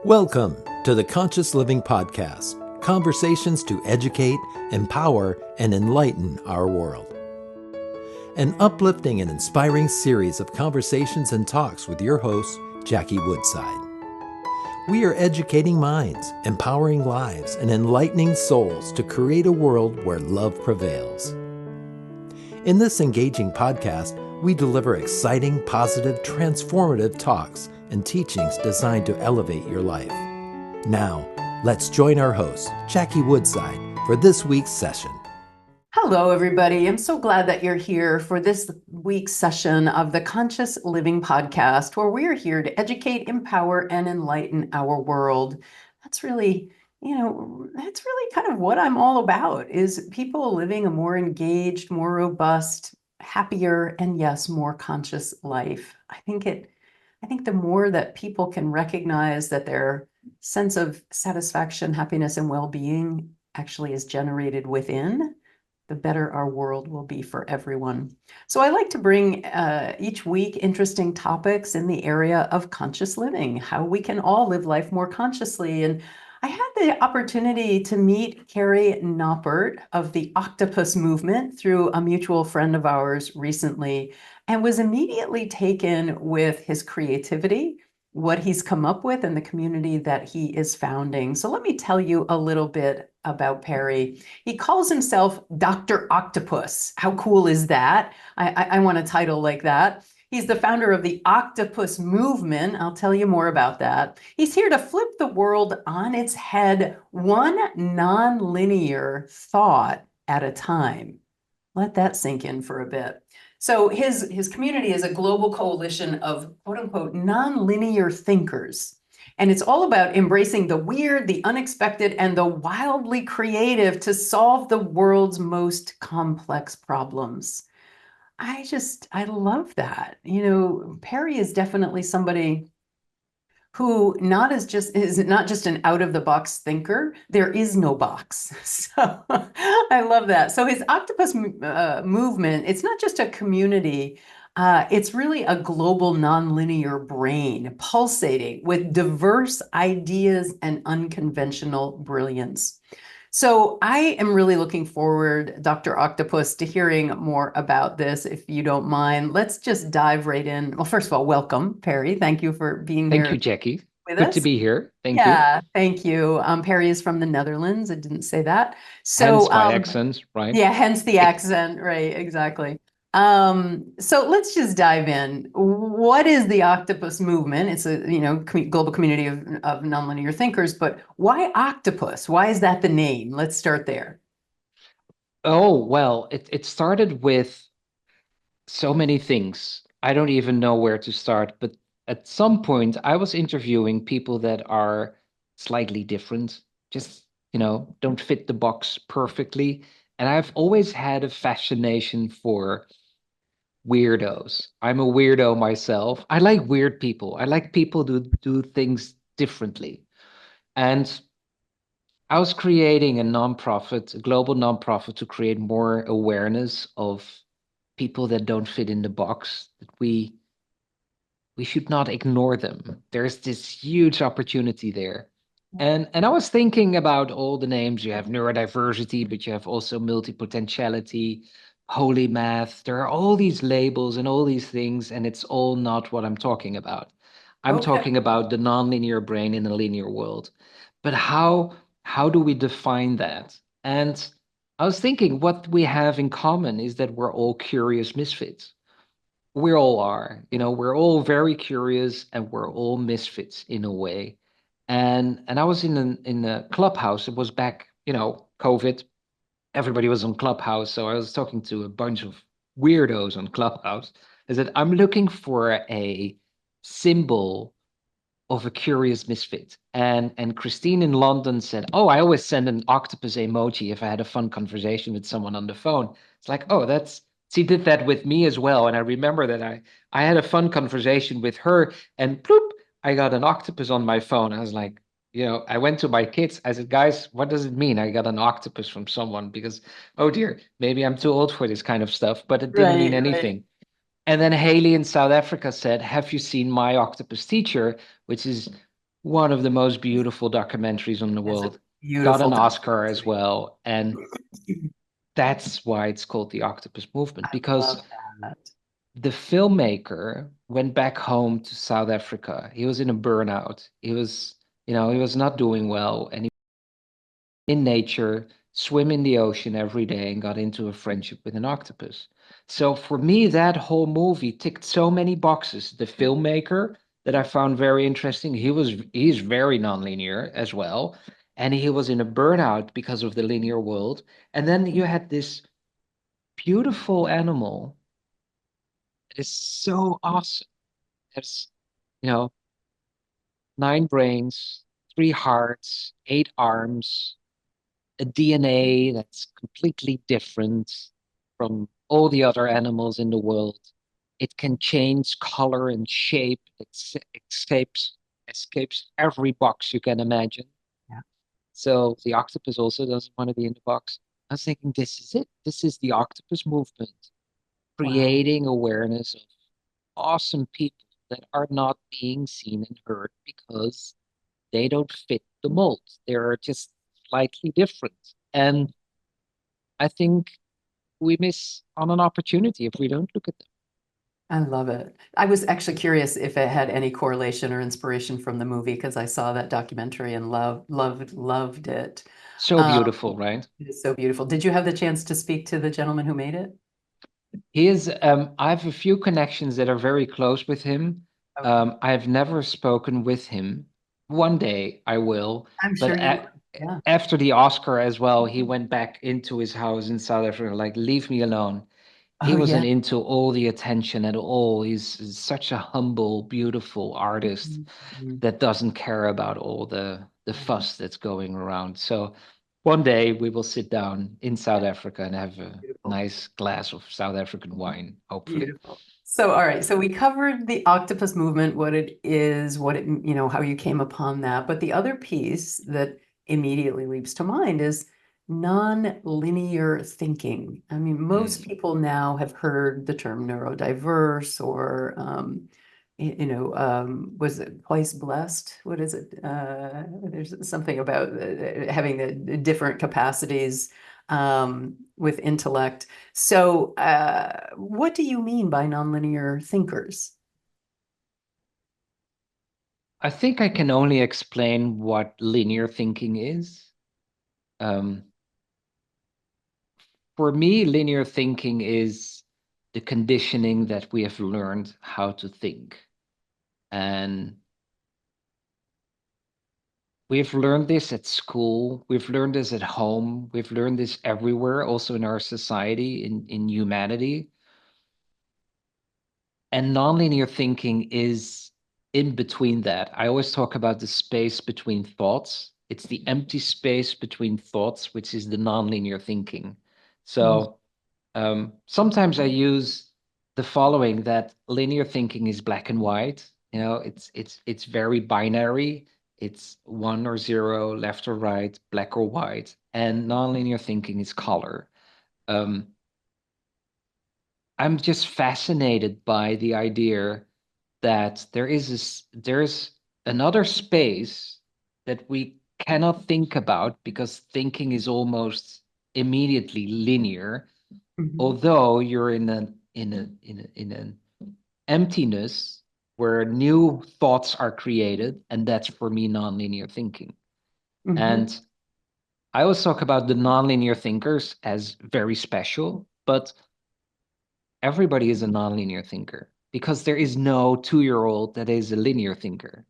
Welcome to the Conscious Living Podcast, conversations to educate, empower, and enlighten our world. An uplifting and inspiring series of conversations and talks with your host, Jackie Woodside. We are educating minds, empowering lives, and enlightening souls to create a world where love prevails. In this engaging podcast, we deliver exciting, positive, transformative talks and teachings designed to elevate your life. Now, let's join our host, Jackie Woodside, for this week's session. Hello, everybody. I'm so glad that you're here for this week's session of the Conscious Living Podcast, where we are here to educate, empower, and enlighten our world. That's really kind of what I'm all about, is people living a more engaged, more robust, happier, and yes, more conscious life. I think the more that people can recognize that their sense of satisfaction, happiness, and well-being actually is generated within, the better our world will be for everyone. So I like to bring each week interesting topics in the area of conscious living, how we can all live life more consciously. And I had the opportunity to meet Perry Knoppert of the Octopus Movement through a mutual friend of ours recently, and was immediately taken with his creativity, what he's come up with, and the community that he is founding. So let me tell you a little bit about Perry. He calls himself Dr. Octopus. How cool is that? I want a title like that. He's the founder of the Octopus Movement. I'll tell you more about that. He's here to flip the world on its head, one nonlinear thought at a time. Let that sink in for a bit. So his community is a global coalition of quote unquote nonlinear thinkers. And it's all about embracing the weird, the unexpected, and the wildly creative to solve the world's most complex problems. I love that. Perry is definitely somebody who is not just an out-of-the-box thinker. There is no box. So I love that. So his Octopus movement, it's not just a community. It's really a global nonlinear brain pulsating with diverse ideas and unconventional brilliance. So I am really looking forward, Dr. Octopus, to hearing more about this, if you don't mind. Let's just dive right in. Well, first of all, welcome, Perry. Thank you for being Thank here you, Jackie. with Good to us. be here. Thank you. Yeah, thank you. Perry is from the Netherlands. I didn't say that. Hence So, my accent, right? yeah, hence the accent, right? Exactly. So let's just dive in. What is the Octopus Movement? It's a global community of nonlinear thinkers, but why octopus? Why is that the name? Let's start there. Oh, well, it started with so many things. I don't even know where to start, but at some point I was interviewing people that are slightly different, just, don't fit the box perfectly. And I've always had a fascination for weirdos. I'm a weirdo myself. I like weird people. I like people who do things differently. And I was creating a global nonprofit, to create more awareness of people that don't fit in the box, that we should not ignore them. There's this huge opportunity there. And I was thinking about all the names. You have neurodiversity, but you have also multipotentiality, holy math. There are all these labels and all these things, and it's all not what I'm talking about. I'm Okay. talking about the nonlinear brain in a linear world. But how do we define that? And I was thinking what we have in common is that we're all curious misfits. We all are, we're all very curious, and we're all misfits in a way. And I was in a clubhouse. It was back, COVID. Everybody was on Clubhouse, so I was talking to a bunch of weirdos on Clubhouse. I said, I'm looking for a symbol of a curious misfit. And Christine in London said, oh, I always send an octopus emoji if I had a fun conversation with someone on the phone. It's like, oh, she did that with me as well. And I remember that I had a fun conversation with her, and bloop, I got an octopus on my phone. I was like, I went to my kids. I said, guys, what does it mean? I got an octopus from someone, because, oh dear, maybe I'm too old for this kind of stuff, but it didn't mean Right, right. anything. And then Haley in South Africa said, have you seen my octopus teacher, which is One of the most beautiful documentaries in the It's a world. Got beautiful an Oscar as documentary. well. And that's why it's called the Octopus Movement, I because love that. the filmmaker went back home to South Africa. He was in a burnout. He was not doing well, and he in nature, swim in the ocean every day, and got into a friendship with an octopus. So for me, that whole movie ticked so many boxes. The filmmaker that I found very interesting, he's very nonlinear as well. And he was in a burnout because of the linear world. And then you had this beautiful animal that is so awesome. Has, you know, 9 brains, 3 hearts, 8 arms, a DNA that's completely different from all the other animals in the world. It can change color and shape. Escapes every box you can imagine. Yeah. So the octopus also doesn't want to be in the box. I was thinking, this is it. This is the octopus movement, Wow. creating awareness of awesome people that are not being seen and heard because they don't fit the mold. They're just slightly different. And I think we miss on an opportunity if we don't look at them. I love it. I was actually curious if it had any correlation or inspiration from the movie because I saw that documentary and loved it. So Um, beautiful, right? it is so beautiful. Did you have the chance to speak to the gentleman who made it? I have a few connections that are very close with him. Okay. I have never spoken with him. One day I will, I'm but sure you would. Yeah. after the Oscar as well, he went back into his house in South Africa, like, leave me alone. He Oh, yeah. wasn't into all the attention at all. He's such a humble, beautiful artist Mhm. that doesn't care about all the Yeah. fuss that's going around. So one day we will sit down in South Yeah. Africa and have a Beautiful. nice glass of South African wine, hopefully. Beautiful. So, all right. So we covered the octopus movement, what it is, how you came upon that. But the other piece that immediately leaps to mind is non-linear thinking. I mean, most Mm. people now have heard the term neurodiverse or, was it twice blessed? What is it? There's something about having the different capacities with intellect. So, what do you mean by nonlinear thinkers? I think I can only explain what linear thinking is. Um, for me, linear thinking is the conditioning that we have learned how to think. And we've learned this at school, we've learned this at home, we've learned this everywhere, also in our society, in humanity. And nonlinear thinking is in between that. I always talk about the space between thoughts. It's the empty space between thoughts, which is the nonlinear thinking. Mm, So sometimes I use the following, that linear thinking is black and white. It's very binary. It's 1 or 0, left or right, black or white. And nonlinear thinking is color. Um, I'm just fascinated by the idea that there's another space that we cannot think about because thinking is almost immediately linear, mhm, although you're in an emptiness where new thoughts are created, and that's for me nonlinear thinking. mhm. And I always talk about the nonlinear thinkers as very special, but everybody is a nonlinear thinker because there is no 2-year-old that is a linear thinker.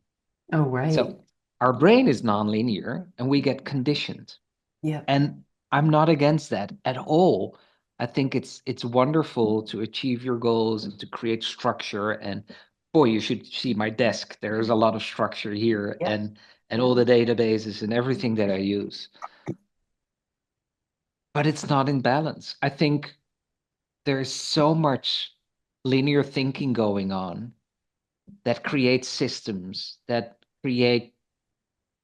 Oh, right. So our brain is nonlinear and we get conditioned. Yeah. And I'm not against that at all. I think it's wonderful to achieve your goals and to create structure. And boy, you should see my desk. There's a lot of structure here, Yeah. and all the databases and everything that I use. But it's not in balance. I think there's so much linear thinking going on that creates systems that create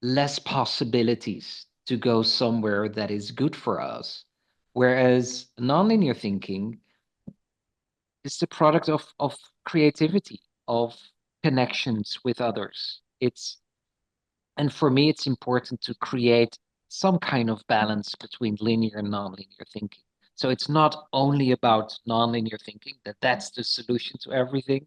less possibilities to go somewhere that is good for us. Whereas nonlinear thinking is the product of creativity, of connections with others. And for me, it's important to create some kind of balance between linear and nonlinear thinking. So it's not only about nonlinear thinking, that's the solution to everything.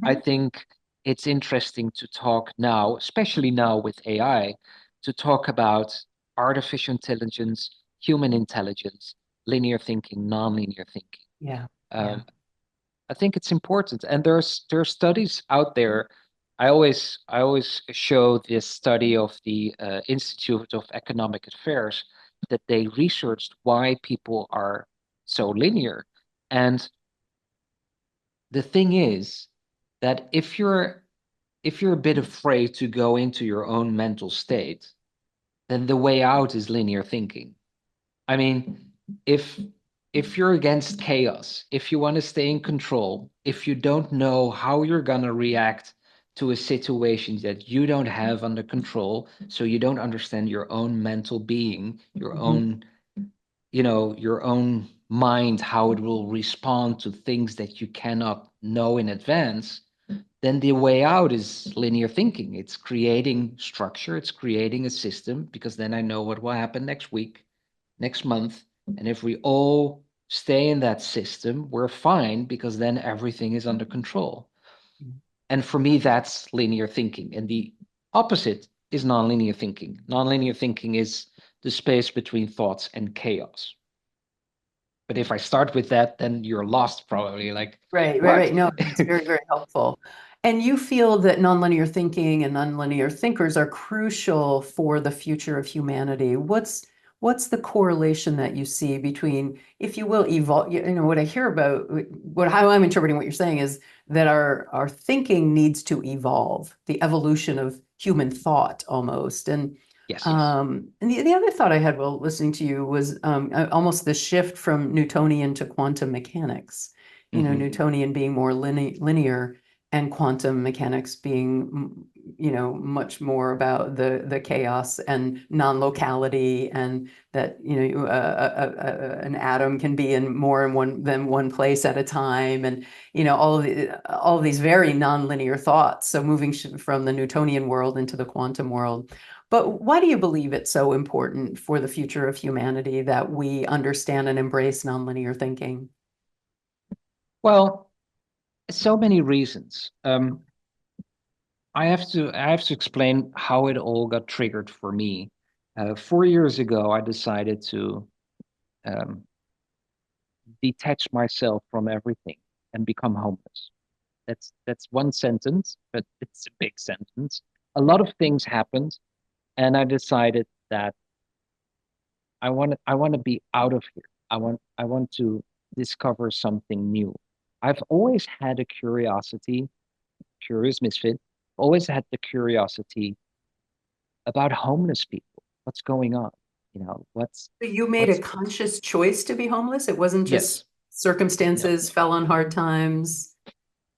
I Mhm. think it's interesting to talk now, especially now with AI, to talk about artificial intelligence, human intelligence, linear thinking, nonlinear thinking. Yeah. Yeah. Um, I think it's important, and there are studies out there. I always show this study of the Institute of Economic Affairs that they researched why people are so linear, and the thing is that if you're a bit afraid to go into your own mental state, then the way out is linear thinking. I mean, if if you're against chaos, if you want to stay in control, if you don't know how you're gonna react to a situation that you don't have under control, so you don't understand your own mental being, your Mhm. own, your own mind, how it will respond to things that you cannot know in advance, then the way out is linear thinking. It's creating structure, it's creating a system, because then I know what will happen next week, next month. And if we all stay in that system, we're fine, because then everything is under control. And for me, that's linear thinking. And the opposite is nonlinear thinking. Nonlinear thinking is the space between thoughts and chaos. But if I start with that, then you're lost probably. Like, Right, right, what? right. No, it's very, very helpful. And you feel that nonlinear thinking and nonlinear thinkers are crucial for the future of humanity. What's the correlation that you see between, if you will, evolve? What I hear about, how I'm interpreting what you're saying is that our thinking needs to evolve, the evolution of human thought almost. And Yes. the other thought I had while listening to you was almost the shift from Newtonian to quantum mechanics. Hmm. Newtonian being more linear and quantum mechanics being, much more about the chaos and non-locality, and that, an atom can be in more in one place at a time, and, all of these very non-linear thoughts. So moving from the Newtonian world into the quantum world. But why do you believe it's so important for the future of humanity that we understand and embrace nonlinear thinking? Well, so many reasons. I have to explain how it all got triggered for me. 4 years ago, I decided to um, detach myself from everything and become homeless. That's one sentence, but it's a big sentence. A lot of things happened, and I decided that I want to be out of here. I want to discover something new. I've always had a curiosity, curious misfit, always had the curiosity about homeless people. What's going on? What's So you made a what's conscious choice to be homeless? It wasn't just yes, no. circumstances, fell on hard times.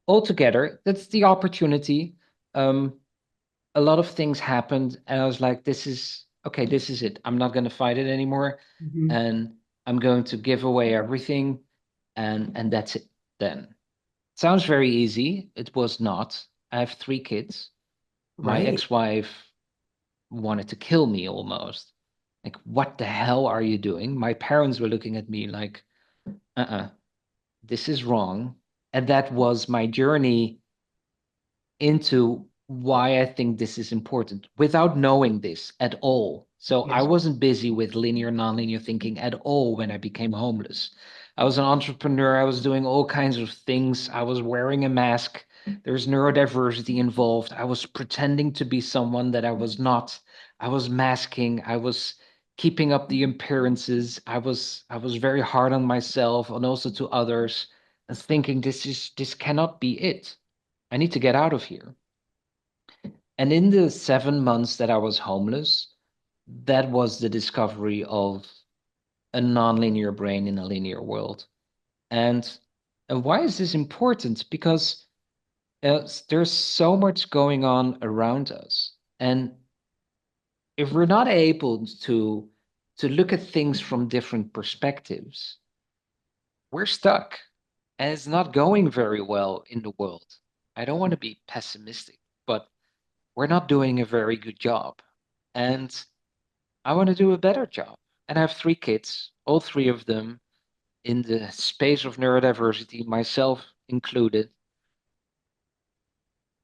Altogether, that's the opportunity. Um, a lot of things happened, and I was like, this is okay, this is it. I'm not gonna fight it anymore, Mhm. and I'm going to give away everything, and that's it then. Sounds very easy. It was not. I have 3 kids. My Right. ex-wife wanted to kill me almost. Like, what the hell are you doing? My parents were looking at me like, uh-uh, this is wrong. And that was my journey into why I think this is important without knowing this at all. So I Yeah. wasn't busy with linear, nonlinear thinking at all when I became homeless. I was an entrepreneur. I was doing all kinds of things. I was wearing a mask. There's neurodiversity involved. I was pretending to be someone that I was not. I was masking. I was keeping up the appearances. I was very hard on myself and also to others, and thinking this cannot be it. I need to get out of here. And in the 7 months that I was homeless, that was the discovery of a nonlinear brain in a linear world. And why is this important? Because there's so much going on around us. And if we're not able to look at things from different perspectives, we're stuck. And it's not going very well in the world. I don't want to be pessimistic, but we're not doing a very good job. and I want to do a better job. And I have 3 kids, all 3 of them in the space of neurodiversity, myself included.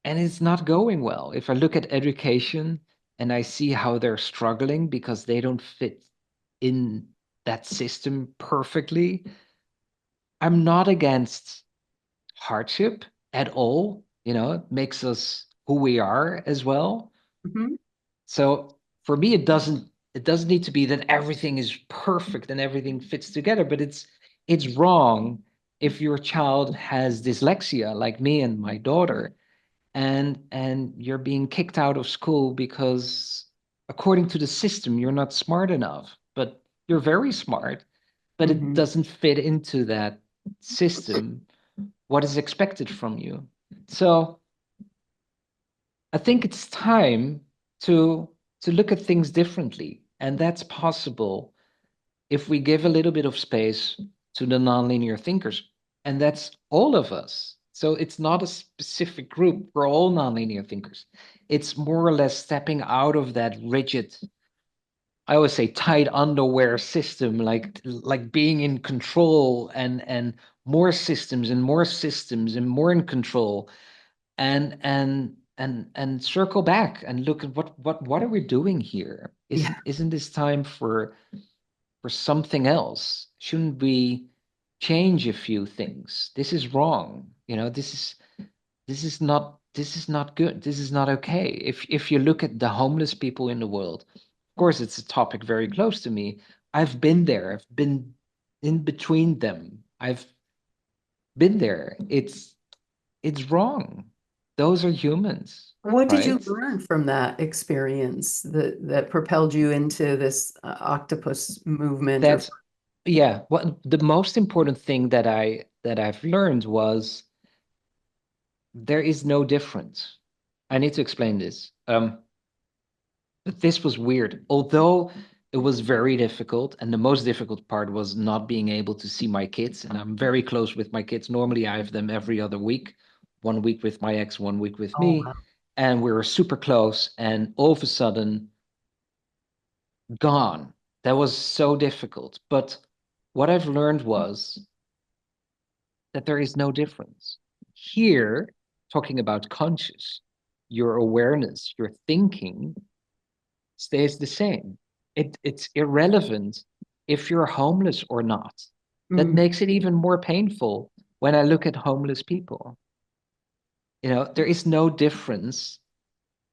And it's not going well. If I look at education and I see how they're struggling because they don't fit in that system perfectly, I'm not against hardship at all. It makes us who we are as well. Mhm. So for me, it doesn't need to be that everything is perfect and everything fits together, but it's wrong if your child has dyslexia like me and my daughter, and you're being kicked out of school because according to the system you're not smart enough, but you're very smart, but it Mhm. doesn't fit into that system what is expected from you. So I think it's time to to look at things differently, and that's possible if we give a little bit of space to the nonlinear thinkers, and that's all of us. So it's not a specific group. We're all nonlinear thinkers. It's more or less stepping out of that rigid, I always say tight underwear system, like being in control, and more systems and more in control, and circle back and look at what are we doing here? Yeah. Isn't this time for something else? Shouldn't we change a few things? This is wrong. This is not good. This is not okay. If you look at the homeless people in the world, of course it's a topic very close to me. I've been there. I've been in between them. I've been there. It's wrong. Those are humans, What did you right? learn from that experience that propelled you into this octopus movement or That's yeah. What the most important thing that I've learned was there is no difference. I need to explain this. But this was weird. Although it was very difficult, and the most difficult part was not being able to see my kids. And I'm very close with my kids. Normally, I have them every other week, 1 week with my ex, 1 week with oh me, wow. and we were super close. And all of a sudden, gone. That was so difficult. But what I've learned was that there is no difference. Here, talking about conscious, your awareness, your thinking stays the same. It's irrelevant if you're homeless or not. That Mm, makes it even more painful when I look at homeless people. There is no difference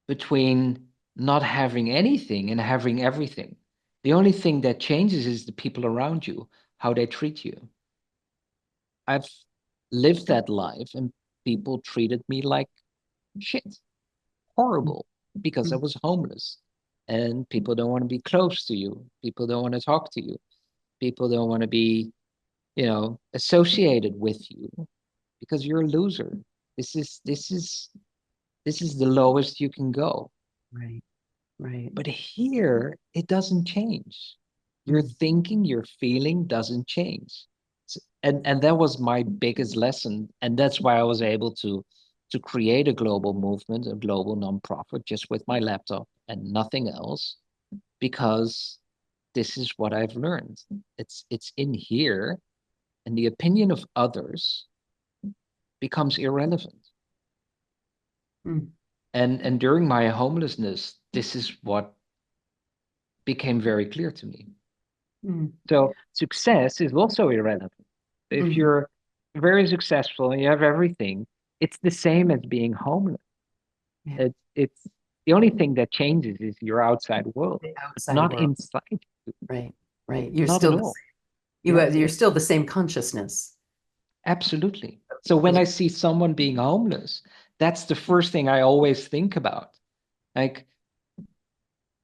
between not having anything and having everything. The only thing that changes is the people around you, how they treat you. I've lived that life and people treated me like shit, horrible, because I mm, was homeless. And people don't want to be close to you. People don't want to talk to you. People don't want to be, associated with you because you're a loser. This is the lowest you can go. right, right. But here, it doesn't change. Your Mm, thinking, your feeling doesn't change. And that was my biggest lesson. And that's why I was able to create a global movement, a global nonprofit, just with my laptop and nothing else, because this is what I've learned. It's in here, and the opinion of others becomes irrelevant. mm, And during my homelessness, this is what became very clear to me. mm, So success is also irrelevant. If mm. you're very successful and you have everything, it's the same as being homeless. Yeah, It's the only thing that changes is your outside world, the but outside not world. inside you. Right, right. You're Not at still all. Yeah, you're still the same consciousness. absolutely. So when Yeah. I see someone being homeless, that's the first thing I always think about. Like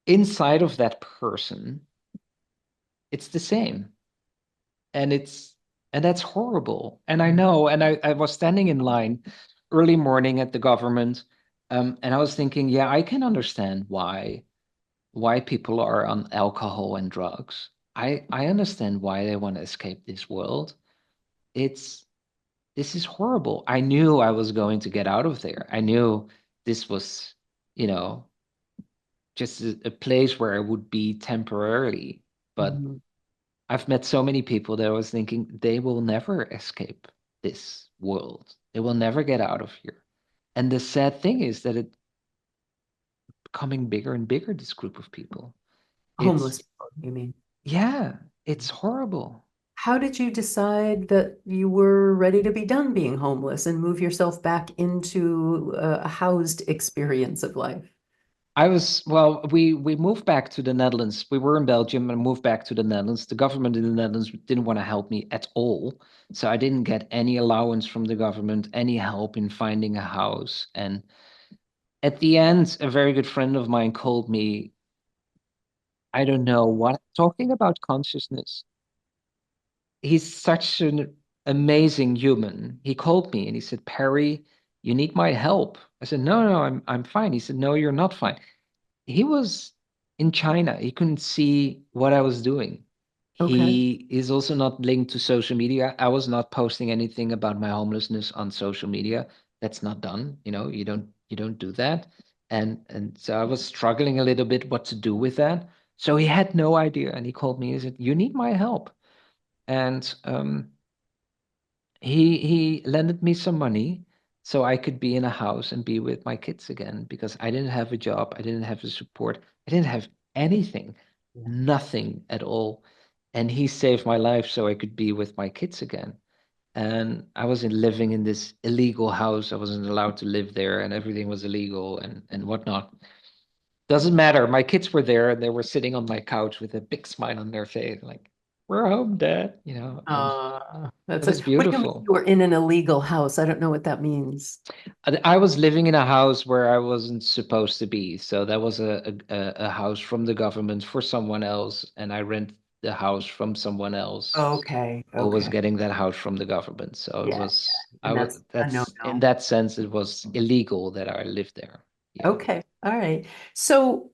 inside of that person, it's the same. And that's horrible. And I know, and I was standing in line early morning at the government, and I was thinking, yeah, I can understand why people are on alcohol and drugs. I understand why they want to escape this world. It's this is horrible. I knew I was going to get out of there. I knew this was, you know, just a place where I would be temporarily. But Mhm. I've met so many people that I was thinking they will never escape this world. They will never get out of here. And the sad thing is that it's becoming bigger and bigger, this group of people. Homeless It's, people, you mean? yeah, it's horrible. How did you decide that you were ready to be done being homeless and move yourself back into a housed experience of life? Well, we moved back to the Netherlands. We were in Belgium and moved back to the Netherlands. The government in the Netherlands didn't want to help me at all. So I didn't get any allowance from the government, any help in finding a house. And at the end, a very good friend of mine called me, I don't know what, talking about consciousness. He's such an amazing human. He called me and he said, Perry, you need my help. I said, no, I'm fine. He said, no, you're not fine. He was in China. He couldn't see what I was doing. Okay. He is also not linked to social media. I was not posting anything about my homelessness on social media. That's not done. You don't do that. And so I was struggling a little bit what to do with that. So he had no idea. And he called me and he said, you need my help. And he lended me some money so I could be in a house and be with my kids again because I didn't have a job, I didn't have the support, I didn't have anything, Yeah. nothing at all. And he saved my life so I could be with my kids again. And I was living in this illegal house. I wasn't allowed to live there, and everything was illegal and whatnot. Doesn't matter. My kids were there, and they were sitting on my couch with a big smile on their face, like, "We're home, Dad," and it That's was it. What do you mean beautiful. you were in an illegal house? I don't know what that means. I was living in a house where I wasn't supposed to be. So that was a house from the government for someone else, and I rent the house from someone else Okay. who was Okay. getting that house from the government. So it Yeah. was I And was that's a that's in no-no. that sense it was illegal that I lived there. Yeah. Okay. All right. So,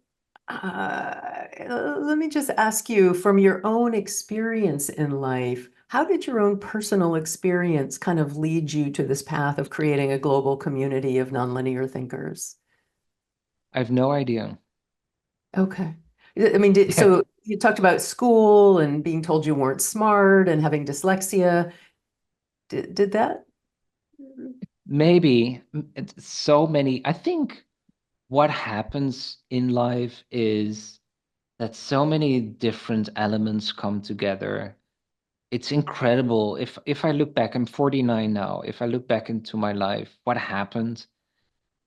let me just ask you from your own experience in life, how did your own personal experience kind of lead you to this path of creating a global community of nonlinear thinkers? I have no idea. Okay. I mean, Yeah. so you talked about school and being told you weren't smart and having dyslexia. Did that? Maybe it's so many. I think what happens in life is that so many different elements come together. It's incredible. If I look back, I'm 49 now. If I look back into my life, what happened,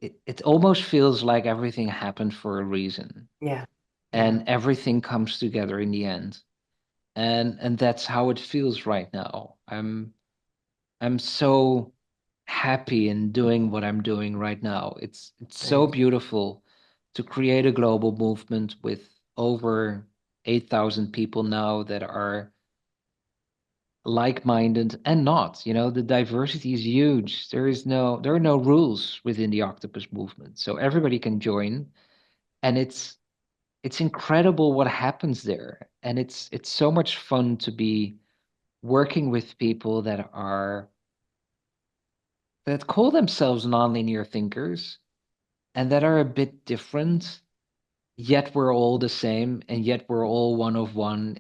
it almost feels like everything happened for a reason. Yeah. Yeah. And everything comes together in the end. And that's how it feels right now. I'm so happy in doing what I'm doing right now. It's so Right. beautiful to create a global movement with over 8,000 people now that are like-minded and not. The diversity is huge. There are no rules within the Octopus movement, so everybody can join, and it's incredible what happens there, and it's so much fun to be working with people that call themselves nonlinear thinkers and that are a bit different, yet we're all the same, and yet we're all one of one.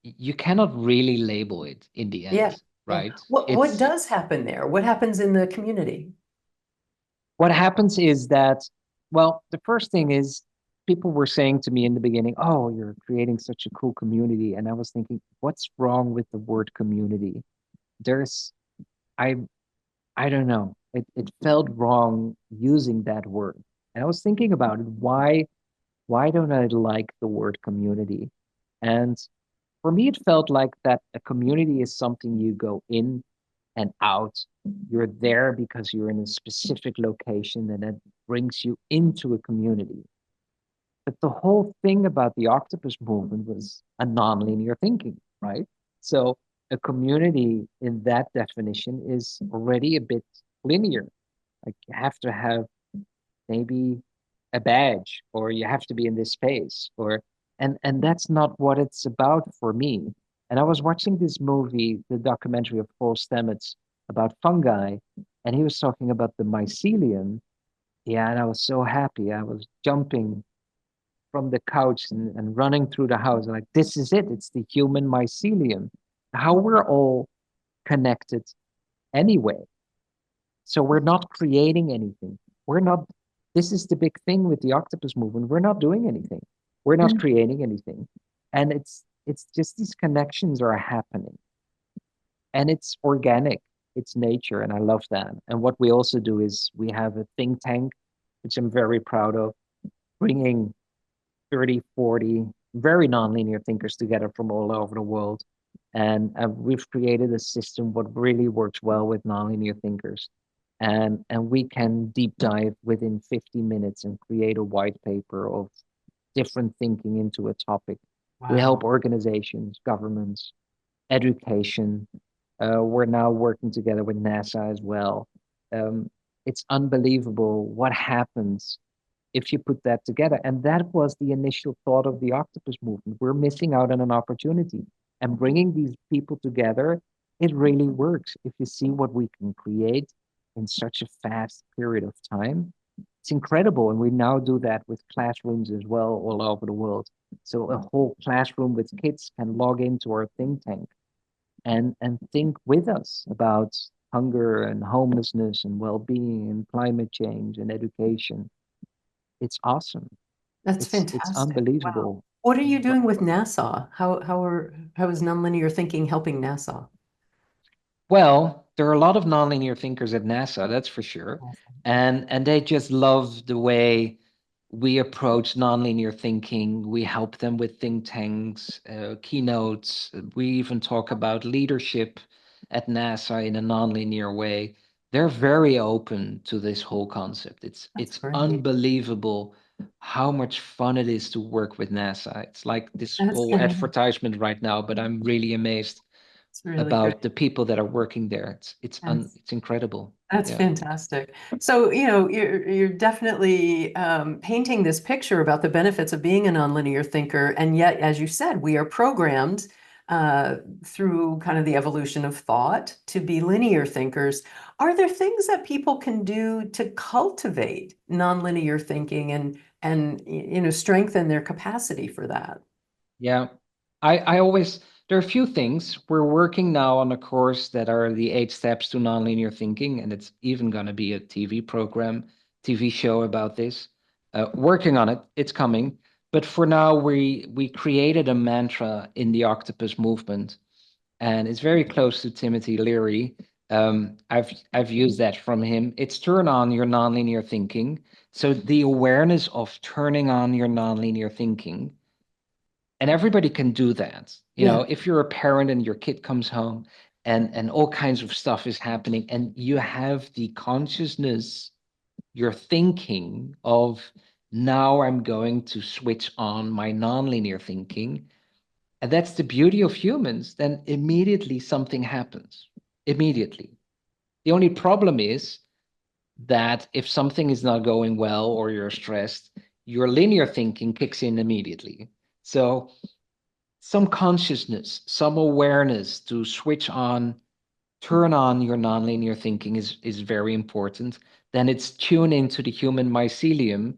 You cannot really label it in the Yeah. end, Yeah. right? What It's does happen there? What happens in the community? What happens is that, well, the first thing is people were saying to me in the beginning, "Oh, you're creating such a cool community." And I was thinking, what's wrong with the word community? There's I I don't know. It felt wrong using that word. And I was thinking about it. Why don't I like the word community? And for me, it felt like that a community is something you go in and out. You're there because you're in a specific location and it brings you into a community. But the whole thing about the octopus movement was a nonlinear thinking, right? So a community in that definition is already a bit linear. Like you have to have maybe a badge or you have to be in this space or and that's not what it's about for me. And I was watching this movie, the documentary of Paul Stamets about fungi, and he was talking about the mycelium. Yeah, and I was so happy. I was jumping from the couch and running through the house. Like, this is it. It's the human mycelium, how we're all connected anyway. So we're not creating anything. We're not, this is the big thing with the Octopus Movement. We're not doing anything. We're not Mm. creating anything. And it's just these connections are happening. And it's organic. It's nature. And I love that. And what we also do is we have a think tank, which I'm very proud of, bringing 30, 40 very nonlinear thinkers together from all over the world. And we've created a system what really works well with nonlinear thinkers. And we can deep dive within 50 minutes and create a white paper of different thinking into a topic. We help Wow. organizations, governments, education. We're now working together with NASA as well. It's unbelievable what happens if you put that together. And that was the initial thought of the Octopus Movement. We're missing out on an opportunity. And bringing these people together, it really works. If you see what we can create in such a fast period of time, it's incredible. And we now do that with classrooms as well all over the world. So a whole classroom with kids can log into our think tank and think with us about hunger and homelessness and well-being and climate change and education. It's awesome. That's It's fantastic. Wow. unbelievable. What are you doing with NASA? How is nonlinear thinking helping NASA? Well, there are a lot of nonlinear thinkers at NASA, that's for sure. Awesome. And they just love the way we approach nonlinear thinking. We help them with think tanks, keynotes. We even talk about leadership at NASA in a nonlinear way. They're very open to this whole concept. That's It's great. unbelievable how much fun it is to work with NASA. It's like this That's whole advertisement right now, but I'm really amazed It's really great. about the people that are working there. That's It's incredible. That's Yeah. fantastic. So, you're definitely painting this picture about the benefits of being a nonlinear thinker, and yet, as you said, we are programmed uh, through kind of the evolution of thought to be linear thinkers. Are there things that people can do to cultivate nonlinear thinking and strengthen their capacity for that? Yeah. I always, there are a few things. We're working now on a course that are the 8 steps to nonlinear thinking, and it's even going to be a TV program, TV show about this. Working on it, it's coming. But for now, we created a mantra in the Octopus Movement, and it's very close to Timothy Leary. I've used that from him. It's turn on your nonlinear thinking. So the awareness of turning on your nonlinear thinking, and everybody can do that. Yeah. If you're a parent and your kid comes home and all kinds of stuff is happening, and you have the consciousness, you're thinking of, now I'm going to switch on my nonlinear thinking. And that's the beauty of humans. Then immediately something happens. Immediately. The only problem is that if something is not going well or you're stressed, your linear thinking kicks in immediately. So some consciousness, some awareness to switch on, turn on your nonlinear thinking is very important. Then it's tune into the human mycelium.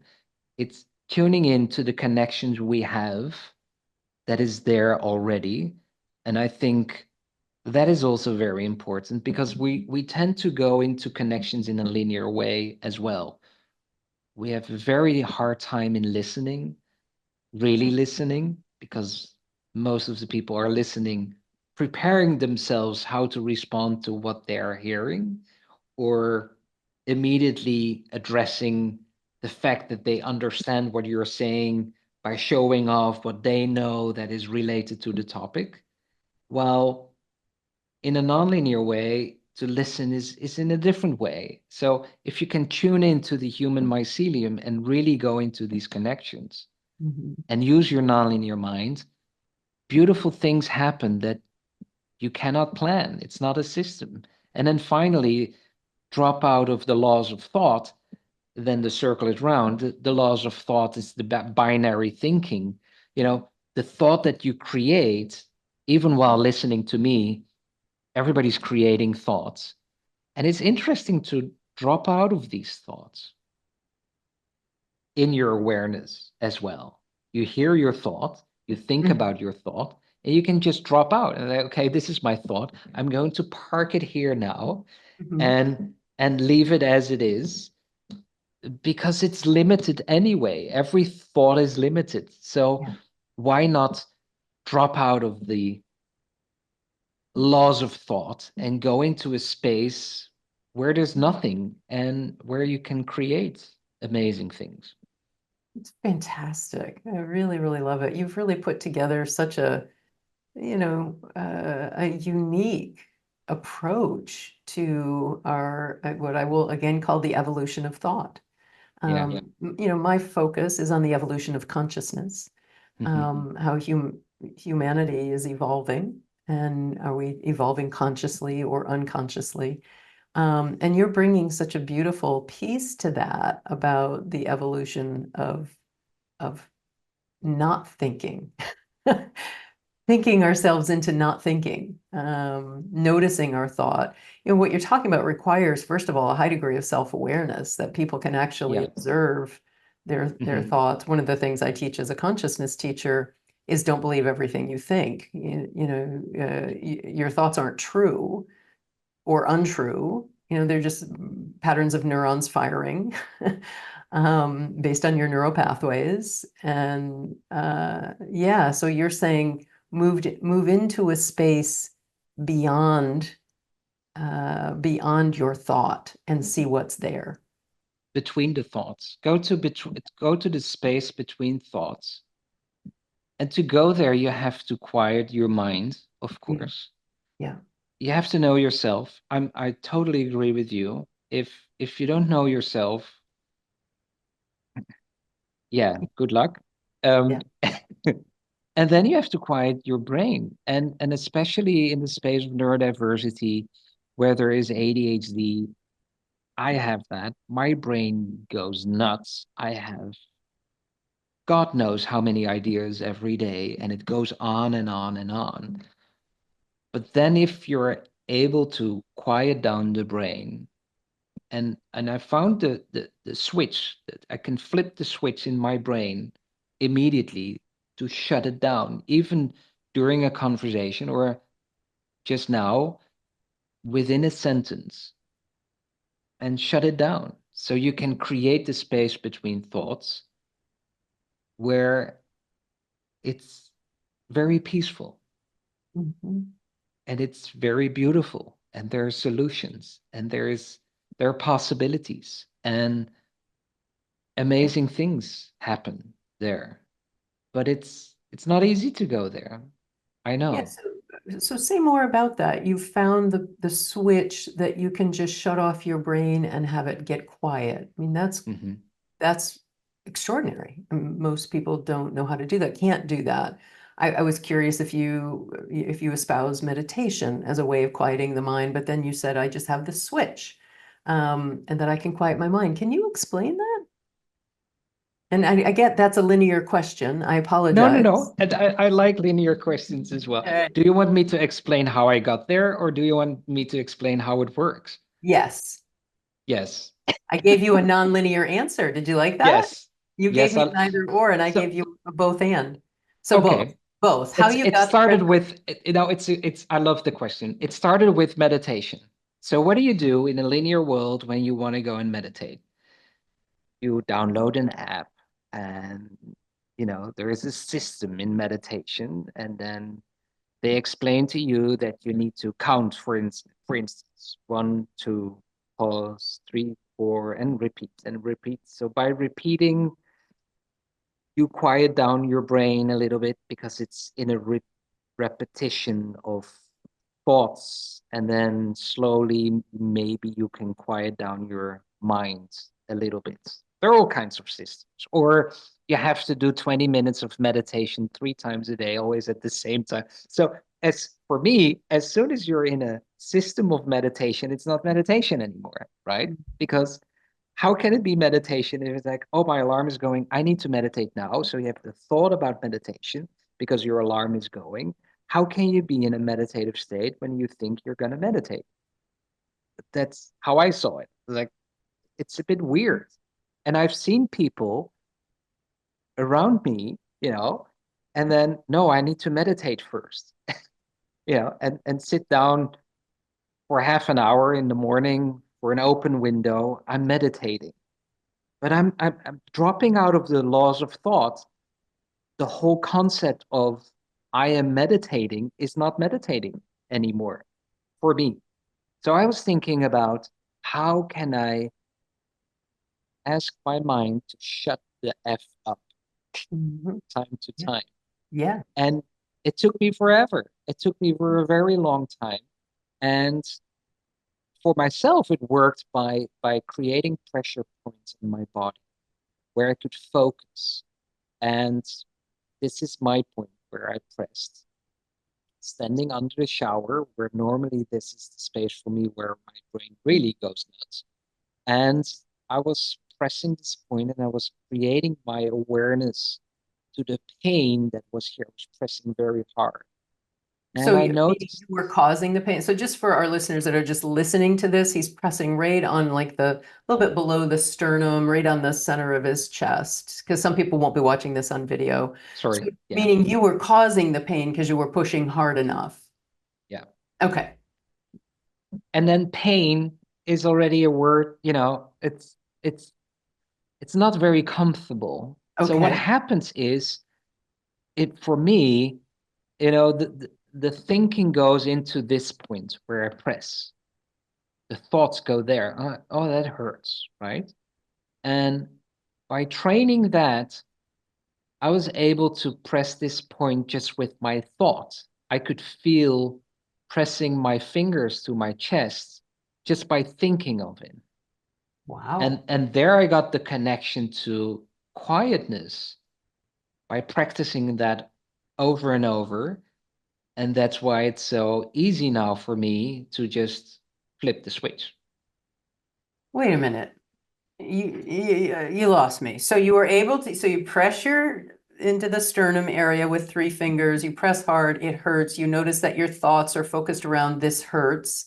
It's tuning into the connections we have that is there already. And I think that is also very important because we tend to go into connections in a linear way as well. We have a very hard time in listening, really listening, because most of the people are listening, preparing themselves how to respond to what they're hearing, or immediately addressing the fact that they understand what you're saying by showing off what they know that is related to the topic. While in a nonlinear way, to listen is in a different way. So if you can tune into the human mycelium and really go into these connections Mhm. and use your nonlinear mind, beautiful things happen that you cannot plan. It's not a system. And then finally, drop out of the laws of thought, then the circle is round. The laws of thought is the binary thinking. The thought that you create, even while listening to me, everybody's creating thoughts. And it's interesting to drop out of these thoughts in your awareness as well. You hear your thought, you think Mhm. about your thought, and you can just drop out and say, okay, this is my thought. I'm going to park it here now Mhm. and leave it as it is because it's limited anyway. Every thought is limited. So Yeah. why not drop out of the laws of thought and go into a space where there's nothing and where you can create amazing things? It's fantastic. I really, really love it. You've really put together such a, a unique approach to our, what I will again call the evolution of thought. Yeah. My focus is on the evolution of consciousness, Mhm. how humanity is evolving, and are we evolving consciously or unconsciously? And you're bringing such a beautiful piece to that about the evolution of not thinking, thinking ourselves into not thinking, noticing our thought. What you're talking about requires, first of all, a high degree of self-awareness that people can actually Yeah. observe their Mhm. thoughts. One of the things I teach as a consciousness teacher is don't believe everything you think. Your thoughts aren't true or untrue. They're just patterns of neurons firing based on your neural pathways. And yeah, so you're saying move into a space beyond beyond your thought and see what's there. Between the thoughts, go to the space between thoughts. And to go there, you have to quiet your mind, of Yeah, course. yeah, You have to know yourself. I totally agree with you. If you don't know yourself, yeah, good luck. Um, yeah. and then you have to quiet your brain. And especially in the space of neurodiversity, where there is ADHD, I have that. My brain goes nuts. I have God knows how many ideas every day, and it goes on and on and on. But then if you're able to quiet down the brain, and I found the switch that I can flip the switch in my brain immediately to shut it down, even during a conversation or just now within a sentence, and shut it down. So you can create the space between thoughts where it's very peaceful Mhm. and it's very beautiful, and there are solutions, and there are possibilities, and amazing things happen there. But it's not easy to go there. I Yeah, know. so say more about that. You found the switch that you can just shut off your brain and have it get quiet. I mean, Hmm. that's extraordinary. I mean, most people don't know how to do that, can't do that. I was curious if you espouse meditation as a way of quieting the mind, but then you said I just have this switch, and that I can quiet my mind. Can you explain that? And I get that's a linear question. I No, no, apologize. no. And I like linear questions as well. Uh, Do you want me to explain how I got there, or do you want me to explain how it works? yes. Yes. I gave you a nonlinear answer. Did you like that? Yes. You gave Yes. me an either or, and I So gave you a both and. So both, okay. both. How you It got started there? with, it's I love the question. It started with meditation. So what do you do in a linear world when you want to go and meditate? You download an app, and there is a system in meditation, and then they explain to you that you need to count, for instance, one, two, pause, three, four, and repeat and repeat. So by repeating, you quiet down your brain a little bit because it's in a repetition of thoughts, and then slowly maybe you can quiet down your mind a little bit. There are all kinds of systems. Or you have to do 20 minutes of meditation 3 times a day, always at the same time. So as for me, as soon as you're in a system of meditation, it's not meditation anymore, right? Because how can it be meditation if it's like, oh, my alarm is going, I need to meditate now? So you have the thought about meditation because your alarm is going. How can you be in a meditative state when you think you're going to meditate? That's how I saw it. Like, it's a bit weird. And I've seen people around me and then, no, I need to meditate first, and sit down for half an hour in the morning for an open window. I'm meditating, but I'm dropping out of the laws of thought. The whole concept of I am meditating is not meditating anymore for me. So I was thinking about how can I ask my mind to shut the F up time to Yeah. time. Yeah. And it took me forever. It took me for a very long time. And for myself, it worked by creating pressure points in my body where I could focus. And this is my point where I pressed. Standing under the shower, where normally this is the space for me where my brain really goes nuts. And I was pressing this point and I was creating my awareness to the pain that was here. I was pressing very hard. So And I meaning noticed, you were causing the pain. So just for our listeners that are just listening to this, he's pressing right on like the little bit below the sternum, right on the center of his chest, because some people won't be watching this on video. So sorry, yeah, meaning you were causing the pain because you were pushing hard enough. yeah. Okay. And then pain is already a word, it's not very comfortable. So what Okay. happens is, it for me, the thinking goes into this point where I press. The thoughts go there. Oh, that hurts, right? And by training that, I was able to press this point just with my thoughts. I could feel pressing my fingers to my chest just by thinking of it. Wow. And there I got the connection to quietness by practicing that over and over. And that's why it's so easy now for me to just flip the switch. Wait a minute. You lost me. So you were able to, so you pressure into the sternum area with 3 fingers, you press hard, it hurts. You notice that your thoughts are focused around this hurts.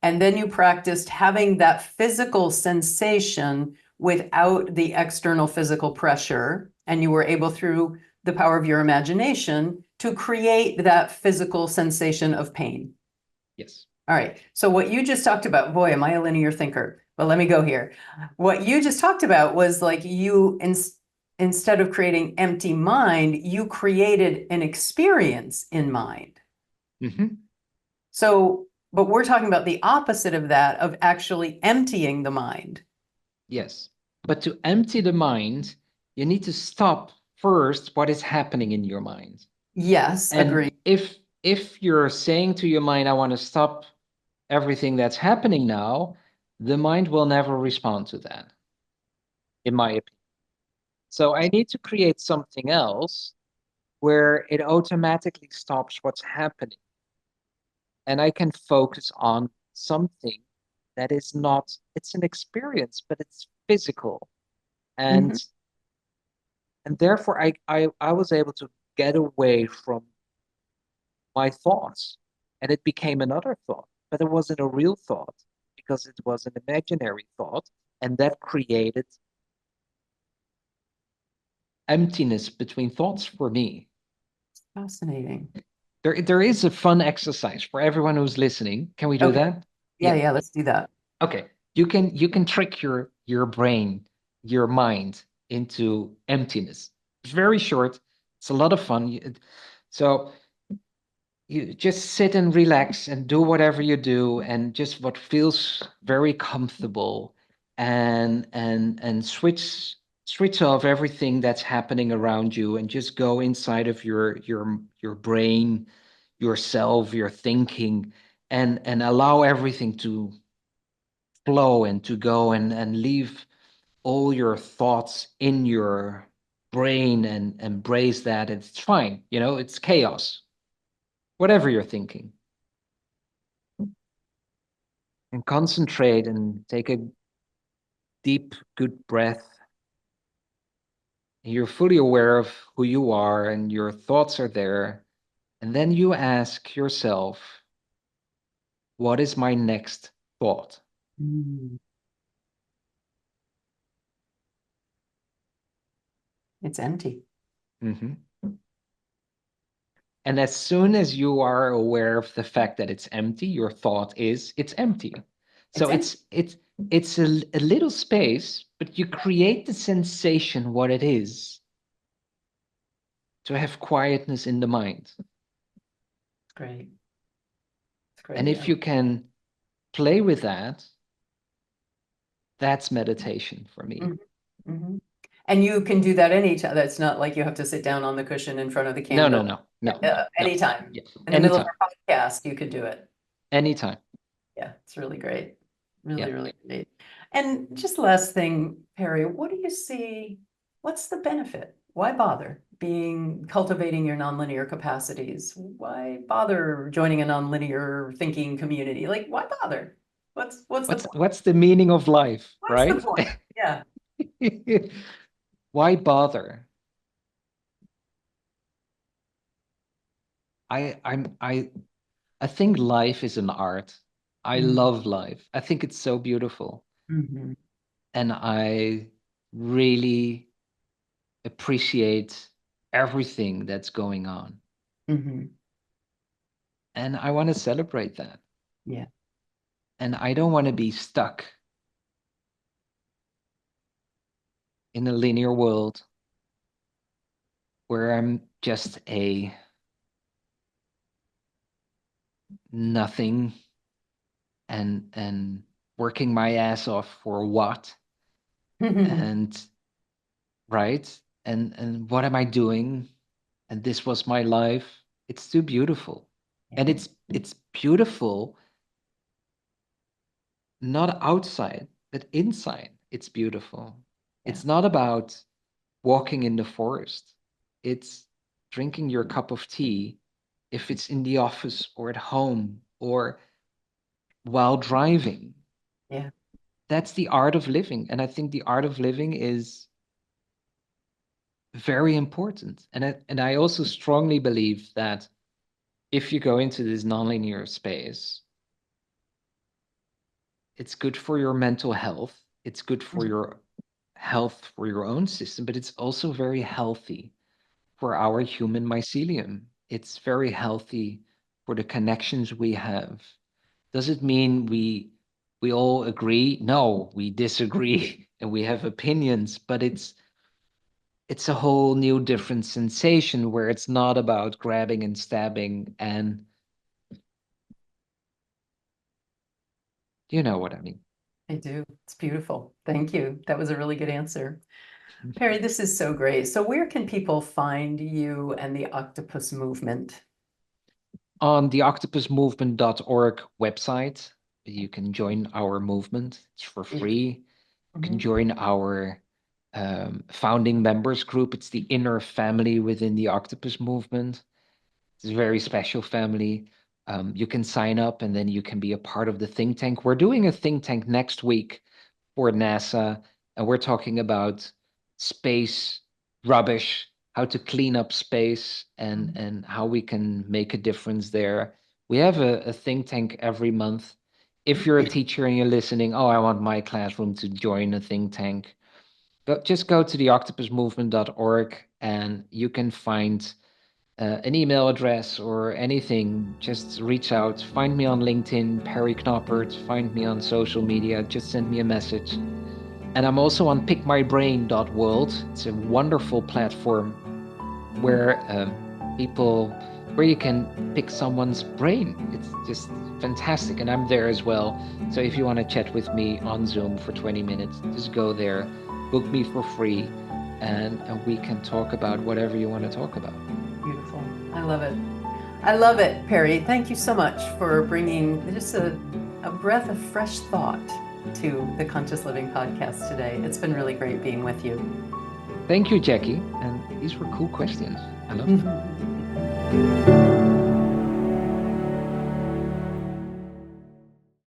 And then you practiced having that physical sensation without the external physical pressure. And you were able, through the power of your imagination, to create that physical sensation of pain. Yes. All right. So what you just talked about, boy, am I a linear thinker, but let me go here. What you just talked about was like instead of creating empty mind, you created an experience in mind. Mm-hmm. So, but we're talking about the opposite of that, of actually emptying the mind. Yes. But to empty the mind, you need to stop first what is happening in your mind. Yes, And agree. if you're saying to your mind, I want to stop everything that's happening now, the mind will never respond to that, in my opinion. So I need to create something else where it automatically stops what's happening. And I can focus on something that is not, it's an experience, but it's physical. And Mhm. and therefore I was able to get away from my thoughts. And it became another thought, but it wasn't a real thought because it was an imaginary thought. And that created emptiness between thoughts for me. Fascinating. There is a fun exercise for everyone who's listening. Can we do Okay. that? Yeah, Yeah. yeah, let's do that. Okay. You can trick your brain, your mind into emptiness. It's very short. It's a lot of fun. So you just sit and relax and do whatever you do and just what feels very comfortable, and switch off everything that's happening around you and just go inside of your brain, yourself, your thinking, and allow everything to flow and to go, and leave all your thoughts in your brain and embrace that. It's fine, it's chaos, whatever you're thinking. And concentrate and take a deep, good breath. You're fully aware of who you are and your thoughts are there. And then you ask yourself, what is my next thought? Mm. It's empty. Mhm. And as soon as you are aware of the fact that it's empty, your thought is it's empty. So it's a little space, but you create the sensation what it is to have quietness in the mind. Great. It's great. And if you can play with that, that's meditation for me. Mm-hmm. Mm-hmm. And you can do that anytime. That's not like you have to sit down on the cushion in front of the candle. No. Anytime. Yeah. In the middle of a podcast, you could do it. Anytime. Yeah, it's really great. Really great. And just last thing, Perry, what do you see? What's the benefit? Why bother cultivating your nonlinear capacities? Why bother joining a nonlinear thinking community? Like, why bother? What's the meaning of life, right? The point? Yeah. Why bother? I think life is an art. I love life. I think it's so beautiful. Mm-hmm. And I really appreciate everything that's going on. Mm-hmm. And I want to celebrate that. Yeah. And I don't want to be stuck in a linear world where I'm just a nothing and working my ass off for what? And right? And what am I doing? And this was my life. It's too beautiful. And it's beautiful not outside, but inside. It's beautiful. It's not about walking in the forest. It's drinking your cup of tea, if it's in the office or at home or while driving. Yeah. That's the art of living. And I think the art of living is very important. And I also strongly believe that if you go into this nonlinear space, it's good for your mental health. It's good for your health for your own system, but it's also very healthy for our human mycelium. It's very healthy for the connections we have. Does it mean we all agree? No, we disagree and we have opinions, but it's a whole new different sensation where it's not about grabbing and stabbing, and you know what I mean. I do. It's beautiful. Thank you. That was a really good answer. Perry, this is so great. So where can people find you and the Octopus Movement? On the octopusmovement.org website, you can join our movement. It's for free. You can join our founding members group. It's the inner family within the Octopus Movement. It's a very special family. You can sign up and then you can be a part of the think tank. We're doing a think tank next week for NASA, and we're talking about space rubbish, how to clean up space, and how we can make a difference there. We have a think tank every month. If you're a teacher and you're listening, oh, I want my classroom to join a think tank, but just go to the octopusmovement.org and you can find an email address or anything. Just reach out. Find me on LinkedIn, Perry Knoppert. Find me on social media. Just send me a message. And I'm also on pickmybrain.world. It's a wonderful platform where where you can pick someone's brain. It's just fantastic. And I'm there as well. So if you want to chat with me on Zoom for 20 minutes, just go there, book me for free, and we can talk about whatever you want to talk about. Beautiful. I love it. I love it, Perry. Thank you so much for bringing just a breath of fresh thought to the Conscious Living podcast today. It's been really great being with you. Thank you, Jackie. And these were cool questions. I love them.